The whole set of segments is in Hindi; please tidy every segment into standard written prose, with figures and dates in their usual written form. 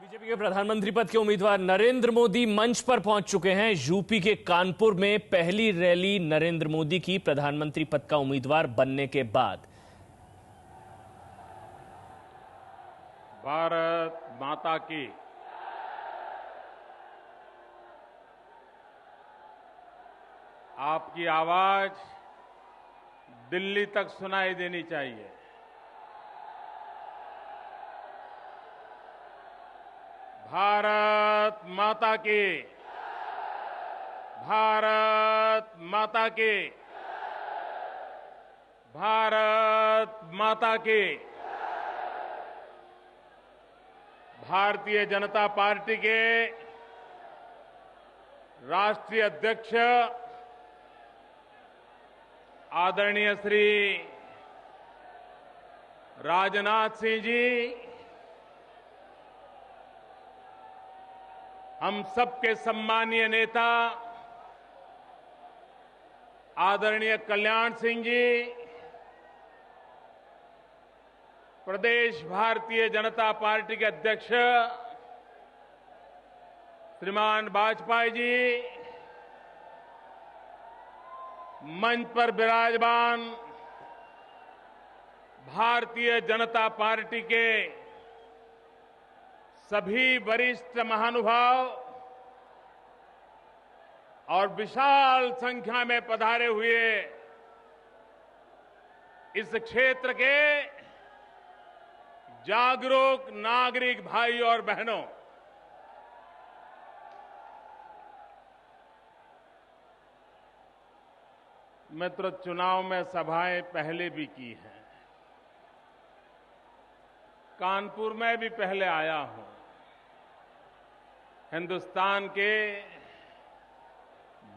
बीजेपी के प्रधानमंत्री पद के उम्मीदवार नरेंद्र मोदी मंच पर पहुंच चुके हैं। यूपी के कानपुर में पहली रैली नरेंद्र मोदी की प्रधानमंत्री पद का उम्मीदवार बनने के बाद। भारत माता की आपकी आवाज दिल्ली तक सुनाई देनी चाहिए। भारत माता की, भारत माता की, भारत माता की। भारतीय जनता पार्टी के राष्ट्रीय अध्यक्ष आदरणीय श्री राजनाथ सिंह जी, हम सबके सम्मानीय नेता आदरणीय कल्याण सिंह जी, प्रदेश भारतीय जनता पार्टी के अध्यक्ष श्रीमान वाजपेयी जी, मंच पर विराजमान भारतीय जनता पार्टी के सभी वरिष्ठ महानुभाव और विशाल संख्या में पधारे हुए इस क्षेत्र के जागरूक नागरिक भाई और बहनों, मित्रों, चुनाव में सभाएं पहले भी की हैं। कानपुर में भी पहले आया हूं। हिंदुस्तान के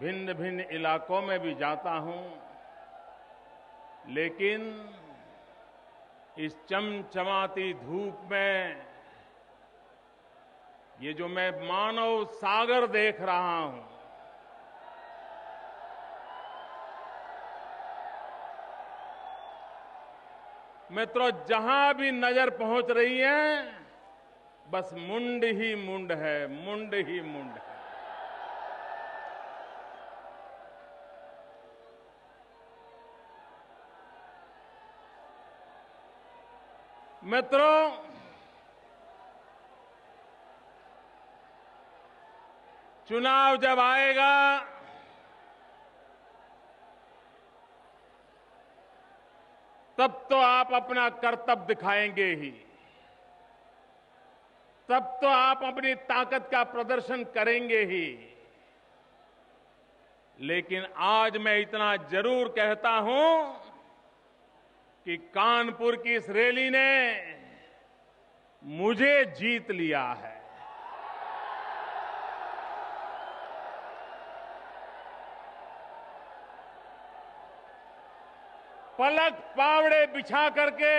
भिन्न भिन्न इलाकों में भी जाता हूं, लेकिन इस चमचमाती धूप में ये जो मैं मानव सागर देख रहा हूं, मित्रों, जहां भी नजर पहुंच रही है बस मुंड ही मुंड है, मुंड ही मुंड है। मित्रों, चुनाव जब आएगा तब तो आप अपना कर्तव्य दिखाएंगे ही, तब तो आप अपनी ताकत का प्रदर्शन करेंगे ही। लेकिन आज मैं इतना जरूर कहता हूं कि कानपुर की इस रैली ने मुझे जीत लिया है। पलक पावड़े बिछा करके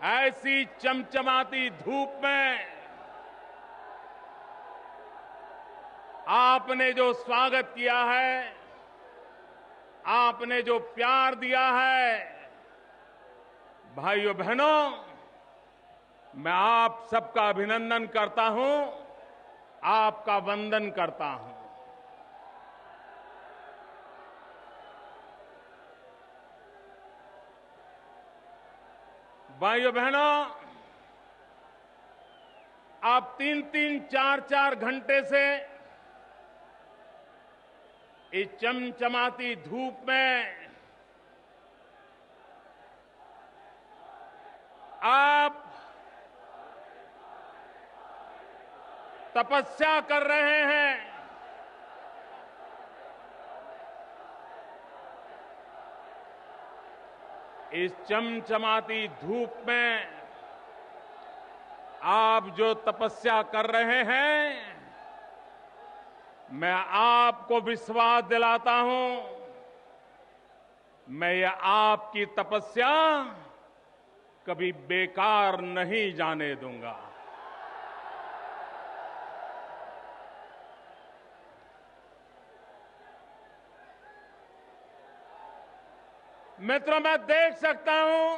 ऐसी चमचमाती धूप में आपने जो स्वागत किया है, आपने जो प्यार दिया है, भाइयों बहनों, मैं आप सबका अभिनंदन करता हूं, आपका वंदन करता हूं। भाइयों बहनों, आप 3-3, 4-4 घंटे से इस चमचमाती धूप में आप तपस्या कर रहे हैं। इस चमचमाती धूप में आप जो तपस्या कर रहे हैं, मैं आपको विश्वास दिलाता हूं, मैं ये आपकी तपस्या कभी बेकार नहीं जाने दूंगा। मित्रों, मैं देख सकता हूं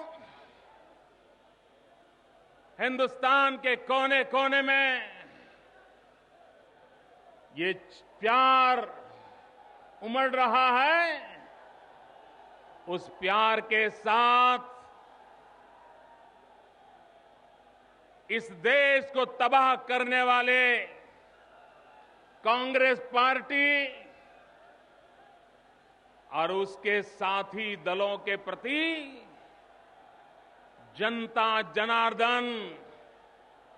हिंदुस्तान के कोने कोने में ये प्यार उमड़ रहा है। उस प्यार के साथ इस देश को तबाह करने वाले कांग्रेस पार्टी और उसके साथी दलों के प्रति जनता जनार्दन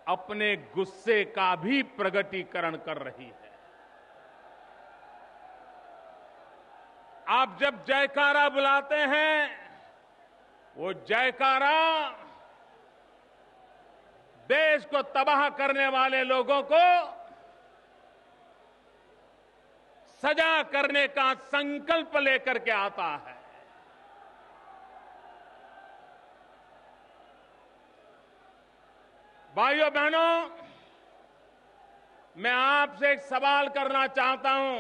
अपने गुस्से का भी प्रकटीकरण कर रही है। आप जब जयकारा बुलाते हैं, वो जयकारा देश को तबाह करने वाले लोगों को सजा करने का संकल्प लेकर के आता है। भाइयों बहनों, मैं आपसे एक सवाल करना चाहता हूं,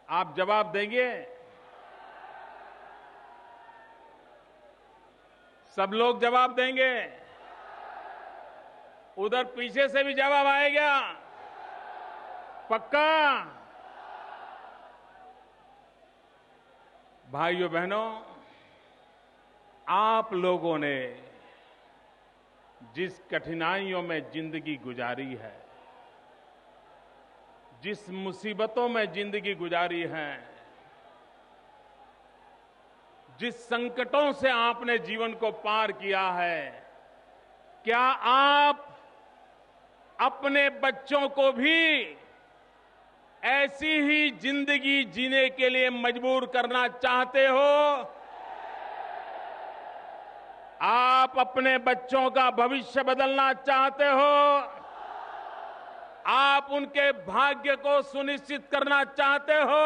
आप जवाब देंगे? सब लोग जवाब देंगे? उधर पीछे से भी जवाब आएगा? पक्का? भाइयों बहनों, आप लोगों ने जिस कठिनाइयों में जिंदगी गुजारी है, जिस मुसीबतों में जिंदगी गुजारी है, जिस संकटों से आपने जीवन को पार किया है, क्या आप अपने बच्चों को भी ऐसी ही जिंदगी जीने के लिए मजबूर करना चाहते हो? आप अपने बच्चों का भविष्य बदलना चाहते हो? आप उनके भाग्य को सुनिश्चित करना चाहते हो?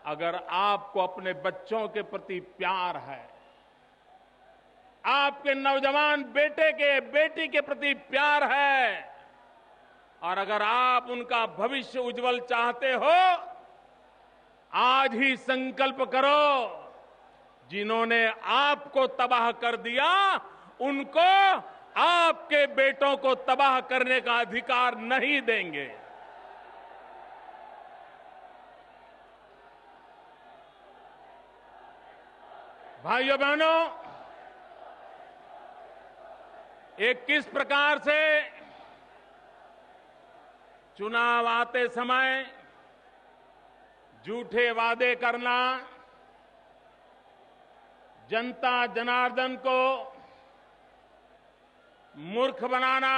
अगर आपको अपने बच्चों के प्रति प्यार है, आपके नौजवान बेटी के प्रति प्यार है, और अगर आप उनका भविष्य उज्जवल चाहते हो, आज ही संकल्प करो, जिन्होंने आपको तबाह कर दिया, उनको आपके बेटों को तबाह करने का अधिकार नहीं देंगे। भाइयों बहनों, एक किस प्रकार से चुनाव आते समय झूठे वादे करना, जनता जनार्दन को मूर्ख बनाना,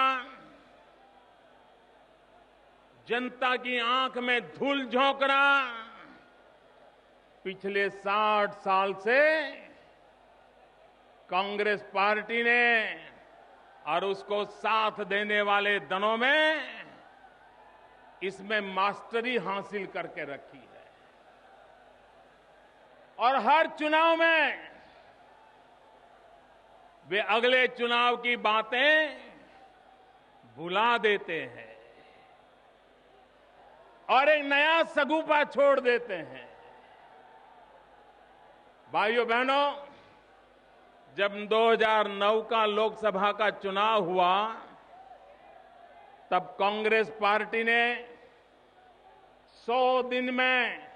जनता की आंख में धूल झोंकना, पिछले 60 साल से कांग्रेस पार्टी ने और उसको साथ देने वाले दलों में इसमें मास्टरी हासिल करके रखी है। और हर चुनाव में वे अगले चुनाव की बातें भुला देते हैं और एक नया सगुफा छोड़ देते हैं। भाइयों बहनों, जब 2009 का लोकसभा का चुनाव हुआ, तब कांग्रेस पार्टी ने 100 दिन में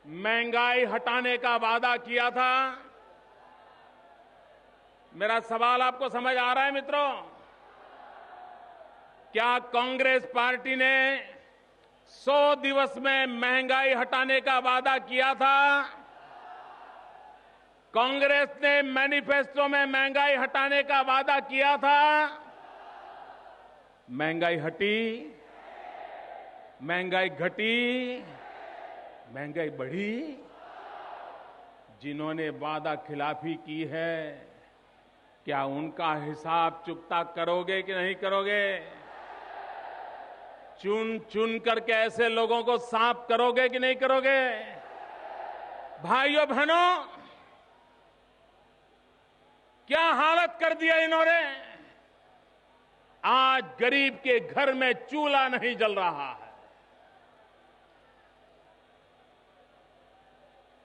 महंगाई हटाने का वादा किया था। मेरा सवाल आपको समझ आ रहा है मित्रों? क्या कांग्रेस पार्टी ने 100 दिवस में महंगाई हटाने का वादा किया था? कांग्रेस ने मैनिफेस्टो में महंगाई हटाने का वादा किया था। महंगाई हटी? महंगाई घटी? महंगाई बढ़ी? जिन्होंने वादा खिलाफी की है, क्या उनका हिसाब चुकता करोगे कि नहीं करोगे? चुन चुन करके ऐसे लोगों को साफ करोगे कि नहीं करोगे? भाइयों बहनों, क्या हालत कर दिया इन्होंने? आज गरीब के घर में चूल्हा नहीं जल रहा है,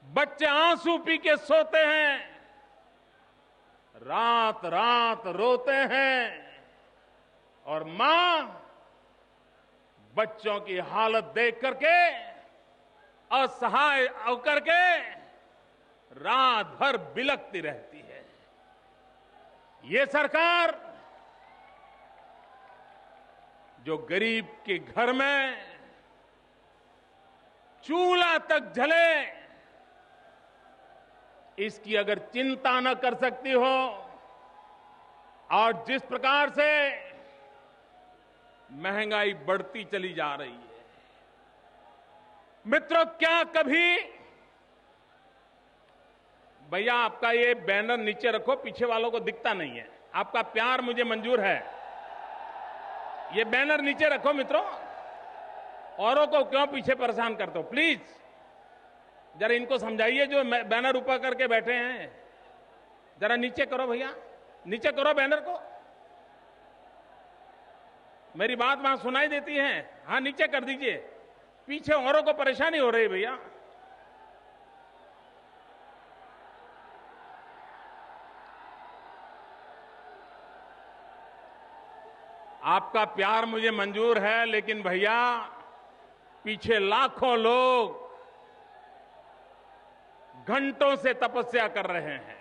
बच्चे आंसू पी के सोते हैं, रात रात रोते हैं और मां बच्चों की हालत देख करके असहाय होकर के रात भर बिलखती रहती है। ये सरकार जो गरीब के घर में चूल्हा तक जले इसकी अगर चिंता न कर सकती हो और जिस प्रकार से महंगाई बढ़ती चली जा रही है, मित्रों, क्या कभी भैया आपका ये बैनर नीचे रखो, पीछे वालों को दिखता नहीं है। आपका प्यार मुझे मंजूर है, ये बैनर नीचे रखो मित्रों। औरों को क्यों पीछे परेशान करते हो? प्लीज जरा इनको समझाइए जो बैनर ऊपर करके बैठे हैं, जरा नीचे करो भैया, नीचे करो बैनर को। मेरी बात वहां सुनाई देती है? हाँ, नीचे कर दीजिए, पीछे औरों को परेशानी हो रही है भैया। आपका प्यार मुझे मंजूर है, लेकिन भैया पीछे लाखों लोग घंटों से तपस्या कर रहे हैं।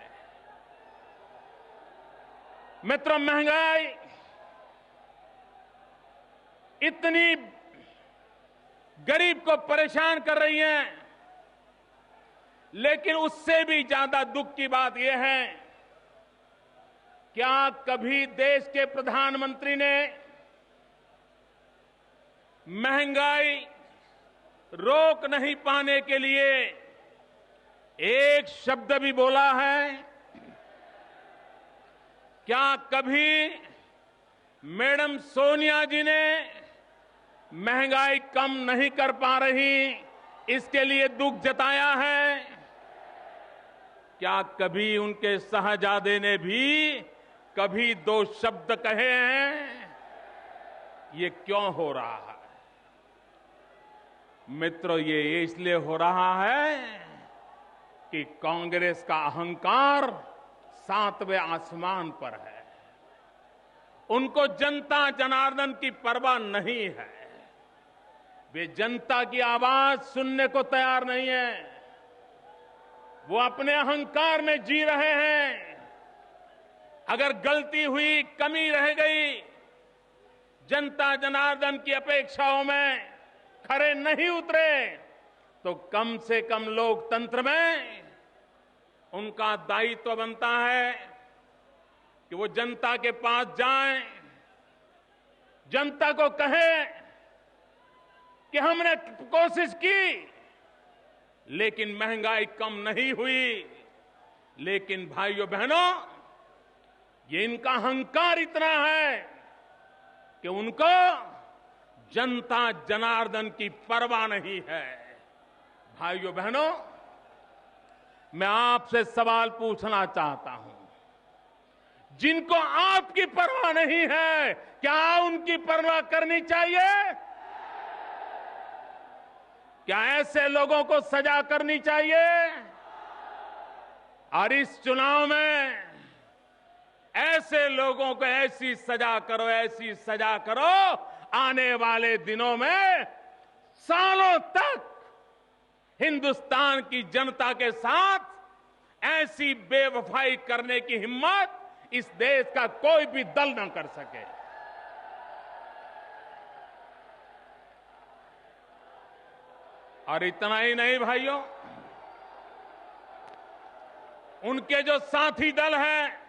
मित्रों, महंगाई इतनी गरीब को परेशान कर रही है, लेकिन उससे भी ज्यादा दुख की बात यह है, क्या कभी देश के प्रधानमंत्री ने महंगाई रोक नहीं पाने के लिए एक शब्द भी बोला है? क्या कभी मैडम सोनिया जी ने महंगाई कम नहीं कर पा रही इसके लिए दुख जताया है? क्या कभी उनके शहजादे ने भी कभी दो शब्द कहे हैं? ये क्यों हो रहा है? मित्रों, ये इसलिए हो रहा है कि कांग्रेस का अहंकार 7वें आसमान पर है। उनको जनता जनार्दन की परवाह नहीं है। वे जनता की आवाज सुनने को तैयार नहीं है। वो अपने अहंकार में जी रहे हैं। अगर गलती हुई, कमी रह गई, जनता जनार्दन की अपेक्षाओं में खरे नहीं उतरे, तो कम से कम लोकतंत्र में उनका दायित्व बनता है कि वो जनता के पास जाएं, जनता को कहें कि हमने कोशिश की लेकिन महंगाई कम नहीं हुई। लेकिन भाइयों बहनों, ये इनका अहंकार इतना है कि उनको जनता जनार्दन की परवाह नहीं है। भाइयों बहनों, मैं आपसे सवाल पूछना चाहता हूं, जिनको आपकी परवाह नहीं है, क्या उनकी परवाह करनी चाहिए? क्या ऐसे लोगों को सजा करनी चाहिए? और इस चुनाव में ऐसे लोगों को ऐसी सजा करो, ऐसी सजा करो, आने वाले दिनों में सालों तक हिंदुस्तान की जनता के साथ ऐसी बेवफाई करने की हिम्मत इस देश का कोई भी दल न कर सके। और इतना ही नहीं भाइयों, उनके जो साथी दल हैं,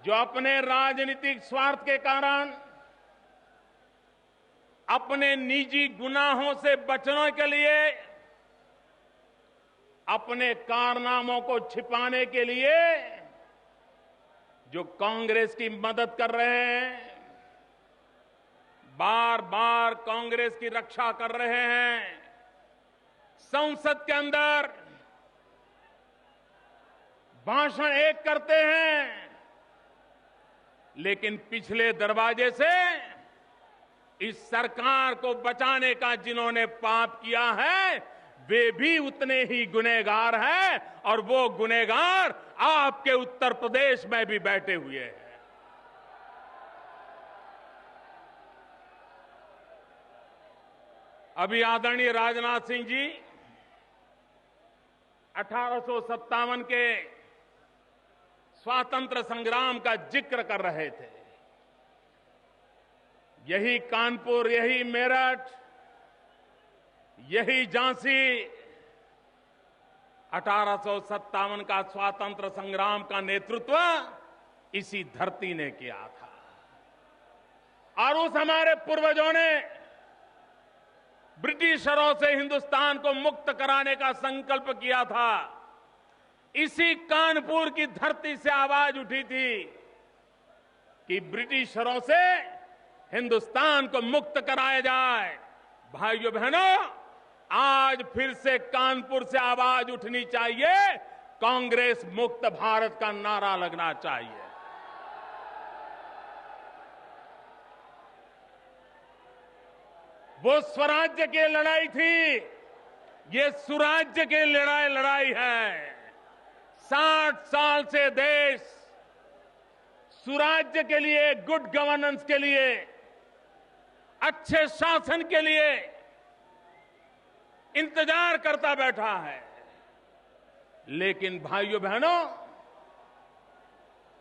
जो अपने राजनीतिक स्वार्थ के कारण, अपने निजी गुनाहों से बचने के लिए, अपने कारनामों को छिपाने के लिए जो कांग्रेस की मदद कर रहे हैं, बार बार कांग्रेस की रक्षा कर रहे हैं, संसद के अंदर भाषण एक करते हैं, लेकिन पिछले दरवाजे से इस सरकार को बचाने का जिन्होंने पाप किया है, वे भी उतने ही गुनहगार हैं और वो गुनहगार आपके उत्तर प्रदेश में भी बैठे हुए हैं। अभी आदरणीय राजनाथ सिंह जी 1857 के स्वातंत्र संग्राम का जिक्र कर रहे थे। यही कानपुर, यही मेरठ, यही झांसी 1857 का स्वातंत्र संग्राम का नेतृत्व इसी धरती ने किया था। और उस हमारे पूर्वजों ने ब्रिटिशरों से हिंदुस्तान को मुक्त कराने का संकल्प किया था। इसी कानपुर की धरती से आवाज उठी थी कि ब्रिटिशरों से हिंदुस्तान को मुक्त कराया जाए। भाइयों बहनों, आज फिर से कानपुर से आवाज उठनी चाहिए, कांग्रेस मुक्त भारत का नारा लगना चाहिए। वो स्वराज्य की लड़ाई थी, ये सुराज्य की लड़ाई है। 60 साल से देश सुराज्य के लिए, गुड गवर्नेंस के लिए, अच्छे शासन के लिए इंतजार करता बैठा है। लेकिन भाइयों बहनों,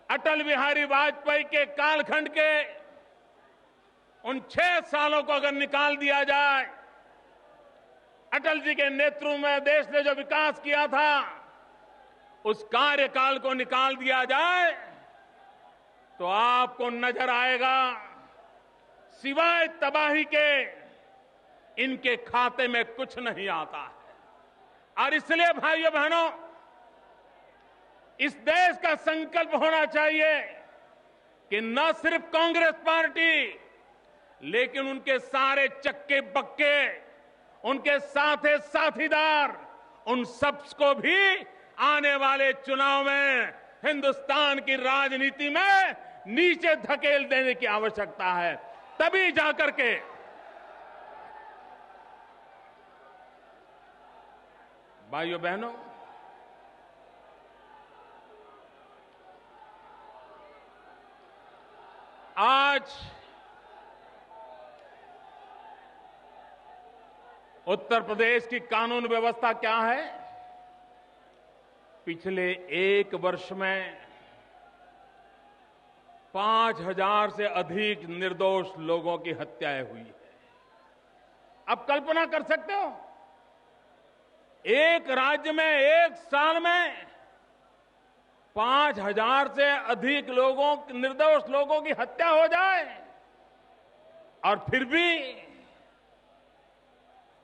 अटल बिहारी वाजपेयी के कालखंड के उन 6 सालों को अगर निकाल दिया जाए, अटल जी के नेतृत्व में देश ने जो विकास किया था, उस कार्यकाल को निकाल दिया जाए तो आपको नजर आएगा सिवाय तबाही के इनके खाते में कुछ नहीं आता है। और इसलिए भाइयों बहनों, इस देश का संकल्प होना चाहिए कि न सिर्फ कांग्रेस पार्टी, लेकिन उनके सारे चक्के बक्के, उनके साथीदार, उन सबको भी आने वाले चुनाव में हिंदुस्तान की राजनीति में नीचे धकेल देने की आवश्यकता है। तभी जाकर के भाइयों बहनों, आज उत्तर प्रदेश की कानून व्यवस्था क्या है? पिछले 1 वर्ष में 5000 से अधिक निर्दोष लोगों की हत्याएं हुई है। अब कल्पना कर सकते हो, एक राज्य में 1 साल में 5000 से अधिक निर्दोष लोगों की हत्या हो जाए, और फिर भी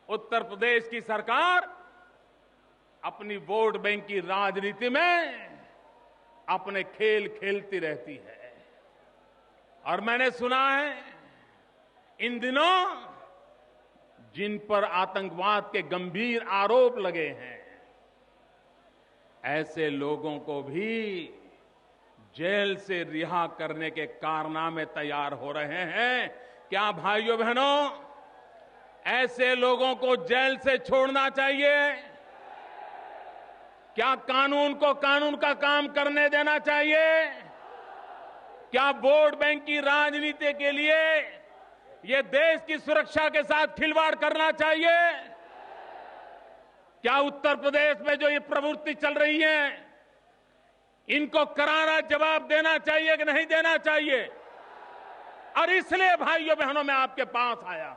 उत्तर प्रदेश की सरकार अपनी वोट बैंक की राजनीति में अपने खेल खेलती रहती है। और मैंने सुना है इन दिनों जिन पर आतंकवाद के गंभीर आरोप लगे हैं, ऐसे लोगों को भी जेल से रिहा करने के कारनामे तैयार हो रहे हैं। क्या भाइयों बहनों, ऐसे लोगों को जेल से छोड़ना चाहिए? क्या कानून को कानून का काम करने देना चाहिए? क्या वोट बैंक की राजनीति के लिए ये देश की सुरक्षा के साथ खिलवाड़ करना चाहिए? क्या उत्तर प्रदेश में जो ये प्रवृत्ति चल रही है, इनको करारा जवाब देना चाहिए कि नहीं देना चाहिए? और इसलिए भाइयों बहनों, मैं आपके पास आया।